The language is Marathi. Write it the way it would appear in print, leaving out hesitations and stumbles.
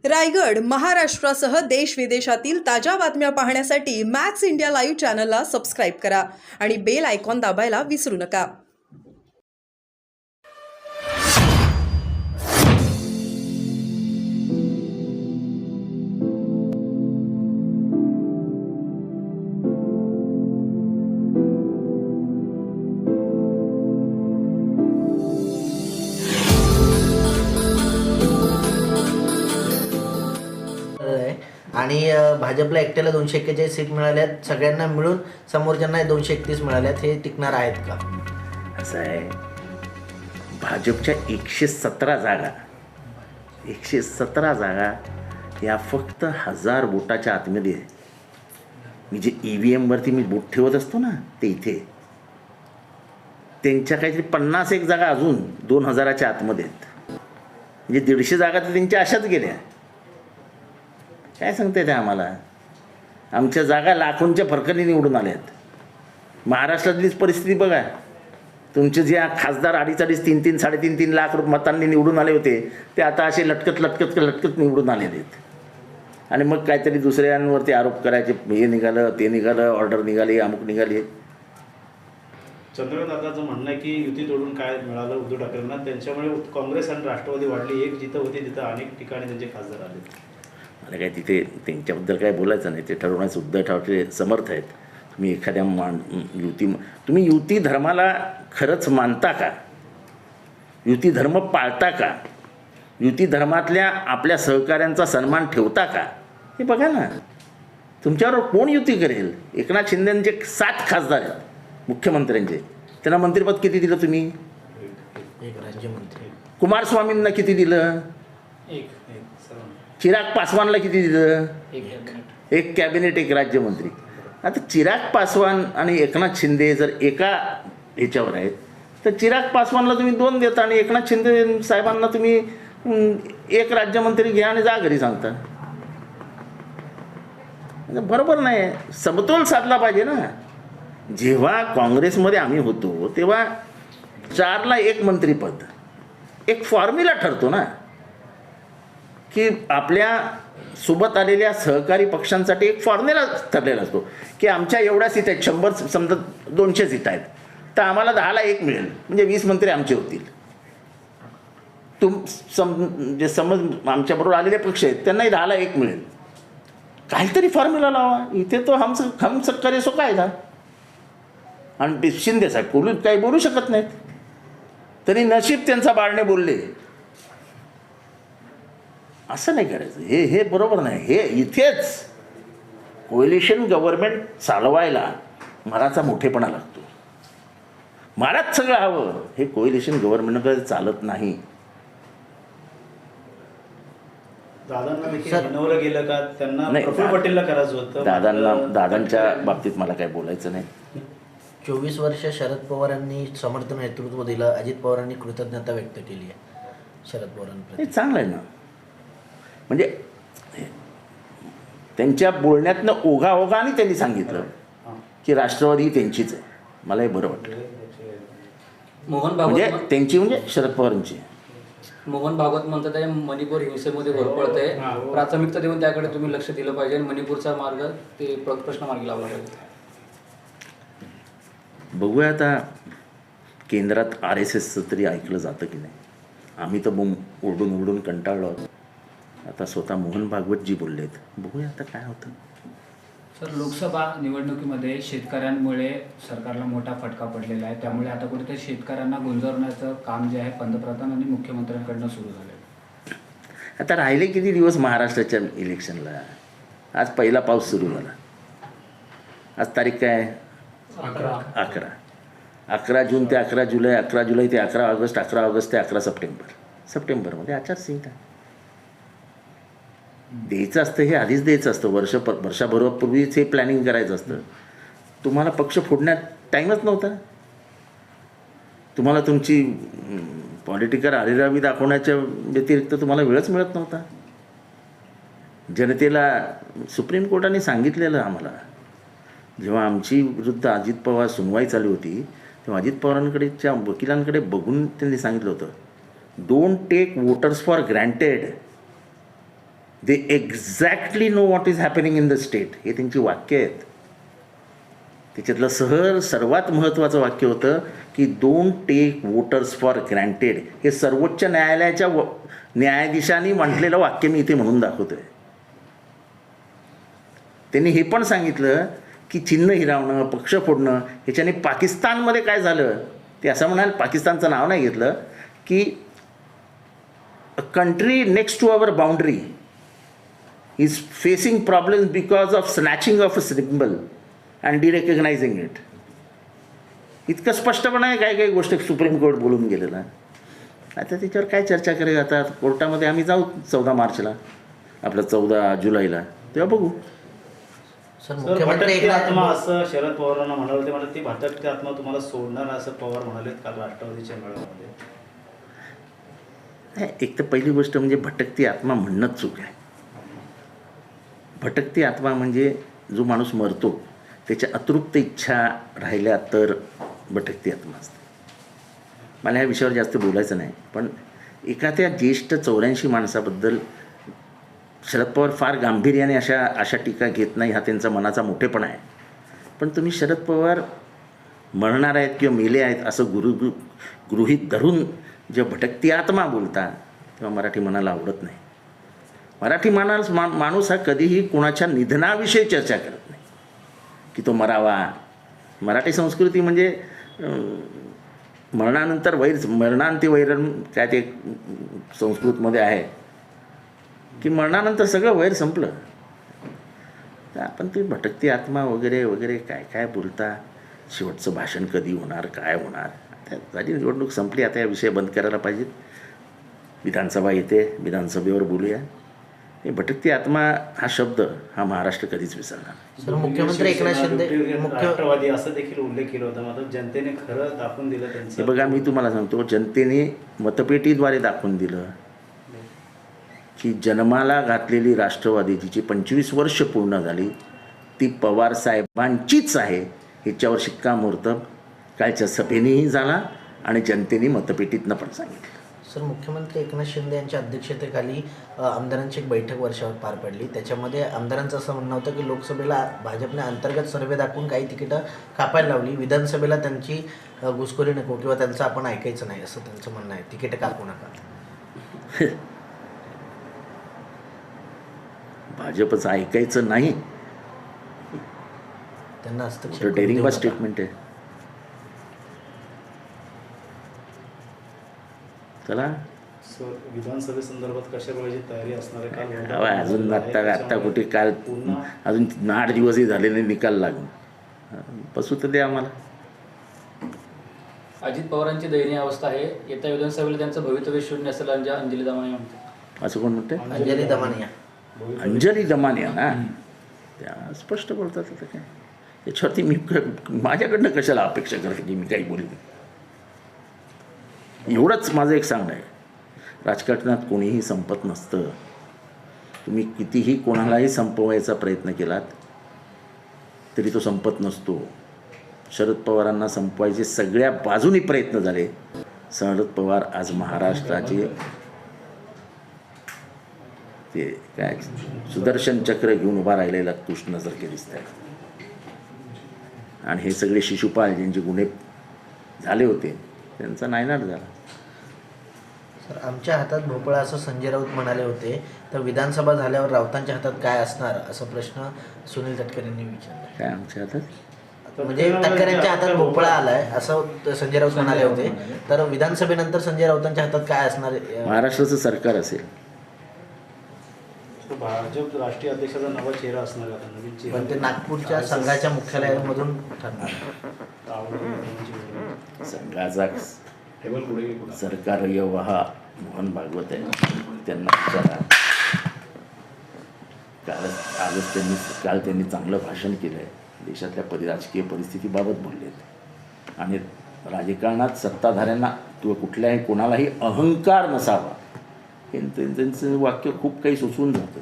रायगड, महाराष्ट्रासह देश विदेशातील ताज्या बातम्या पाहण्यासाठी मॅक्स इंडिया लाईव्ह चॅनलला सबस्क्राईब करा आणि बेल आयकॉन दाबायला विसरू नका. आणि भाजपला एकट्याला 241 सीट मिळाल्यात, सगळ्यांना मिळून समोरच्यांना 231 मिळाल्यात. हे टिकणार आहेत का? असं आहे, भाजपच्या 117 जागा या फक्त 1000 वोटाच्या आतमध्ये आहे. मी जे EVM वरती मी बोट ठेवत असतो ना, ते इथे त्यांच्या काहीतरी 51 जागा अजून 2000च्या आतमध्ये आहेत. म्हणजे 150 जागा तर त्यांच्या अशाच गेल्या. काय सांगते ते आम्हाला? आमच्या जागा लाखोंच्या फरकाने निवडून आल्यात. महाराष्ट्रातलीच परिस्थिती बघा. तुमचे जे खासदार 2.5 3 3.5 लाख मतांनी निवडून आले होते, ते आता असे लटकत निवडून आलेले आहेत. आणि मग काहीतरी दुसऱ्यांवरती आरोप करायचे, हे निघालं, ते निघालं, ऑर्डर निघाली, अमुक निघाली. चंद्रकांत दादाचं म्हणणं आहे की युती तोडून काय मिळालं उद्धव ठाकरेंना, त्यांच्यामुळे काँग्रेस आणि राष्ट्रवादी वाढली. एक जिथं होती तिथं अनेक ठिकाणी त्यांचे खासदार आले. मला काय तिथे त्यांच्याबद्दल काय बोलायचं नाही. ते ठरवण्यास उद्धव ठाकरे समर्थ आहेत. तुम्ही एखाद्या तुम्ही युती धर्माला खरंच मानता का? युती धर्म पाळता का? युती धर्मातल्या आपल्या सहकाऱ्यांचा सन्मान ठेवता का? हे बघा ना. तुमच्यावर कोण युती करेल? एकनाथ शिंदेंचे 7 खासदार आहेत मुख्यमंत्र्यांचे. त्यांना मंत्रिपद किती दिलं तुम्ही? एक राज्यमंत्री. कुमारस्वामींना किती दिलं? चिराग पासवानला किती दिलं? एक कॅबिनेट, एक राज्यमंत्री. आता चिराग पासवान आणि एकनाथ शिंदे जर एका ह्याच्यावर आहेत, तर चिराग पासवानला तुम्ही 2 देता आणि एकनाथ शिंदे साहेबांना तुम्ही एक राज्यमंत्री घ्या आणि जा घरी सांगता. बरोबर नाही. समतोल साधला पाहिजे ना. जेव्हा काँग्रेसमध्ये आम्ही होतो तेव्हा 4ला 1 मंत्रिपद, एक फॉर्म्युला ठरतो ना, की आपल्या सोबत आलेल्या सहकारी पक्षांसाठी एक फॉर्म्युला ठरलेला असतो की आमच्या एवढ्या सीट आहेत, 100 समजा 200 सीट आहेत, तर आम्हाला 10ला 1 मिळेल, म्हणजे 20 मंत्री आमचे होतील. जे समज आमच्याबरोबर आलेले पक्ष आहेत त्यांनाही 10ला 1 मिळेल. काहीतरी फॉर्म्युला लावा. इथे तो हम सबका सो काय का? आणि शिंदे साहेब काही बोलू शकत नाहीत, तरी नशीब त्यांचा बाळने बोलले. असं नाही करायचं. हे बरोबर नाही. हे इथेच कोएलिशन गव्हर्नमेंट चालवायला मराचा मोठेपणा लागतो. मरात सगळं हवं, हे कोएलिशन गव्हर्नमेंटकडे चालत नाही. दादांना बनवलं गेलं का? त्यांना प्रफुल्ल पटेलला करायचं होतं. दादांच्या बाबतीत मला काय बोलायचं नाही. 24 वर्ष शरद पवारांनी समर्थ नेतृत्व दिलं. अजित पवारांनी कृतज्ञता व्यक्त केली आहे शरद पवारांप्रती. हे चांगलं आहे ना. म्हणजे त्यांच्या बोलण्यातनं ओघाओघाने त्यांनी सांगितलं की राष्ट्रवादी त्यांचीच आहे. मला हे बरं वाटलं. म्हणजे त्यांची म्हणजे शरद पवारांची. मोहन भागवत म्हणतात आहे मणिपूर हिंसेमध्ये भरपळत आहे, प्राथमिकता देऊन त्याकडे तुम्ही लक्ष दिलं पाहिजे आणि मणिपूरचा मार्ग ते प्रश्न मार्गी लावला पाहिजे. बघूया आता केंद्रात RSSचं तरी ऐकलं जातं की नाही. आम्ही तर ओरडून कंटाळलो आहोत. आता स्वतः मोहन भागवतजी बोललेत. बघूया आता काय होतं. सर, लोकसभा निवडणुकीमध्ये शेतकऱ्यांमुळे सरकारला मोठा फटका पडलेला आहे. त्यामुळे आता कुठेतरी शेतकऱ्यांना गुंजवण्याचं काम जे आहे पंतप्रधान आणि मुख्यमंत्र्यांकडनं सुरू झालं. आता राहिले किती दिवस महाराष्ट्राच्या इलेक्शनला? आज पहिला पाऊस सुरू झाला. आज तारीख काय? 11 जून ते 11 जुलै, 11 जुलै ते 11 ऑगस्ट, 11 ऑगस्ट ते 11 सप्टेंबर. सप्टेंबरमध्ये आचारसंहिता द्यायचं असतं. हे आधीच द्यायचं असतं. वर्षभरापूर्वीच हे प्लॅनिंग करायचं असतं. तुम्हाला पक्ष फोडण्यात टाईमच नव्हता. तुम्हाला तुमची पॉलिटिकल आरेरावी दाखवण्याच्या व्यतिरिक्त तुम्हाला वेळच मिळत नव्हता. जनतेला सुप्रीम कोर्टाने सांगितलेलं आम्हाला, जेव्हा आमची विरुद्ध अजित पवार सुनवाई चालू होती, तेव्हा अजित पवारांकडेच्या वकिलांकडे बघून त्यांनी सांगितलं होतं, don't take voters for granted. They exactly know what is happening in the state. हे त्यांची वाक्य आहेत. त्याच्यातलं सर्वात महत्त्वाचं वाक्य होतं की don't take voters for granted. हे सर्वोच्च न्यायालयाच्या न्यायाधीशांनी म्हटलेलं वाक्य मी इथे म्हणून दाखवतोय. त्यांनी हे पण सांगितलं की चिन्ह हिरावणं, पक्ष फोडणं ह्याच्याने पाकिस्तानमध्ये काय झालं ते असं म्हणाल, पाकिस्तानचं नाव नाही घेतलं, की a country next to our boundary is facing problems because of snatching of a symbol and derecognizing it. इतकं स्पष्टपणे काय काही गोष्ट सुप्रीम कोर्ट बोलून गेलेलं आहे. आता त्याच्यावर काय चर्चा करेल. आता कोर्टामध्ये आम्ही जाऊ 14 मार्चला, आपलं 14 जुलैला, तेव्हा बघू. सर सर, मुख्यमंत्री भटकती एकनाथ आत्मा असं शरद पवारांना म्हणाले. ते म्हणाले ती भटकती आत्मा तुम्हाला सोडणार असं पवार म्हणाले काल राष्ट्रवादीच्या मेळाव्यामध्ये. नाही, एक तर पहिली गोष्ट म्हणजे भटकती आत्मा म्हणणंच चूक आहे. भटकती आत्मा म्हणजे जो माणूस मरतो त्याच्या अतृप्त इच्छा राहिल्या तर भटकती आत्मा असते. मला ह्या विषयावर जास्त बोलायचं नाही, पण एखाद्या ज्येष्ठ 84 माणसाबद्दल शरद पवार फार गांभीर्याने अशा टीका घेत नाही. हा त्यांचा मनाचा मोठेपणा आहे. पण तुम्ही शरद पवार मरणार आहेत किंवा मेले आहेत असं गृहीत धरून जे भटकती आत्मा बोलता तेव्हा मराठी मनाला आवडत नाही. मराठी माणूस हा कधीही कोणाच्या निधनाविषयी चर्चा करत नाही की तो मरावा. मराठी संस्कृती म्हणजे मरणानंतर मरणांती वैरण काय ते संस्कृतमध्ये आहे की मरणानंतर सगळं वैर संपलं. तर आपण ती भटकती आत्मा वगैरे वगैरे काय काय बोलता. शेवटचं भाषण कधी होणार, काय होणार. आता झाली निवडणूक संपली, आता या विषय बंद करायला पाहिजेत. विधानसभा येते, विधानसभेवर बोलूया. हे भटकती आत्मा हा शब्द हा महाराष्ट्र कधीच विसरणार नाही. सर मुख्यमंत्री एकनाथ शिंदे राष्ट्रवादी असं देखील उल्लेख केला होता. मात्र जनतेने खरं दाखवून दिलं हे त्यांचं. बघा, मी तुम्हाला सांगतो, जनतेने मतपेटीद्वारे दाखवून दिलं की जन्माला घातलेली राष्ट्रवादी जिची 25 वर्ष पूर्ण झाली ती पवार साहेबांचीच आहे. ह्याच्यावर शिक्कामोर्तब कालच्या सभेनेही झाला आणि जनतेने मतपेटीतनं पण सांगितलं. सर मुख्यमंत्री एकनाथ शिंदे यांच्या अध्यक्षतेखाली आमदारांची एक बैठक वर्षावर पार पडली. त्याच्यामध्ये आमदारांचं असं म्हणणं होतं की लोकसभेला भाजपने अंतर्गत सर्वे दाखवून काही तिकीटं कापायला लावली, विधानसभेला त्यांची घुसखोरी नको किंवा त्यांचं आपण ऐकायचं नाही असं त्यांचं म्हणणं आहे. तिकीटं कापू नका. भाजपचं ऐकायचं नाही त्यांना हस्तक्षेप डेअरिंग स्टेटमेंट आहे. चला विधानसभेसंदर्भात कशा प्रकारची तयारी असणार आहे? हवा अजून आत्ता कुठे काल अजून 8 दिवसही झालेले निकाल लागून बसू तर द्या आम्हाला. अजित पवारांची दयनीय अवस्था आहे. येत्या विधानसभेला त्यांचं भवितव्य शून्य असेल अंजली दमाने म्हणते. असं कोण म्हणते? अंजली दमानिया. अंजली दमानिया ना, त्या स्पष्ट बोलतात. आता काय याच्यावरती मी माझ्याकडनं कशाला अपेक्षा करते की मी काही बोलू. एवढंच माझं एक सांगणं आहे, राजकारणात कोणीही संपत नसतं. तुम्ही कितीही कोणालाही संपवायचा प्रयत्न केलात तरी तो संपत नसतो. शरद पवारांना संपवायचे सगळ्या बाजूनी प्रयत्न झाले. शरद पवार आज महाराष्ट्राचे ते काय सुदर्शन चक्र घेऊन उभा राहिलेला कृष्णासारखे दिसत आहेत. आणि हे सगळे शिशुपाल ज्यांचे गुन्हे झाले होते त्यांचा नायनाट झाला. सर आमच्या हातात भोपळा असं संजय राऊत म्हणाले होते, तर विधानसभा झाल्यावर राऊतांच्या हातात काय असणार असा प्रश्न सुनील तटकरे यांनी विचारला. काय आमच्या हातात म्हणजे तटकरेंच्या हातात भोपळा आलाय असं संजय राऊत म्हणाले होते, तर विधानसभेनंतर संजय राऊतांच्या हातात काय असणार? महाराष्ट्राचं सरकार असेल. भाजप राष्ट्रीय अध्यक्षाचा नवा चेहरा असणार आहे. नवीन चेहरा पण ते नागपूरच्या संघाच्या मुख्यालयामधून ठरणार. संघाचा सरकार हा मोहन भागवत आहे, त्यांना विचारा. काल त्यांनी चांगलं भाषण केलं आहे. देशातल्या राजकीय परिस्थितीबाबत बोललेत आणि राजकारणात सत्ताधाऱ्यांना किंवा कुठल्याही कोणालाही अहंकार नसावा हे त्यांचं वाक्य खूप काही सुचवून जातं.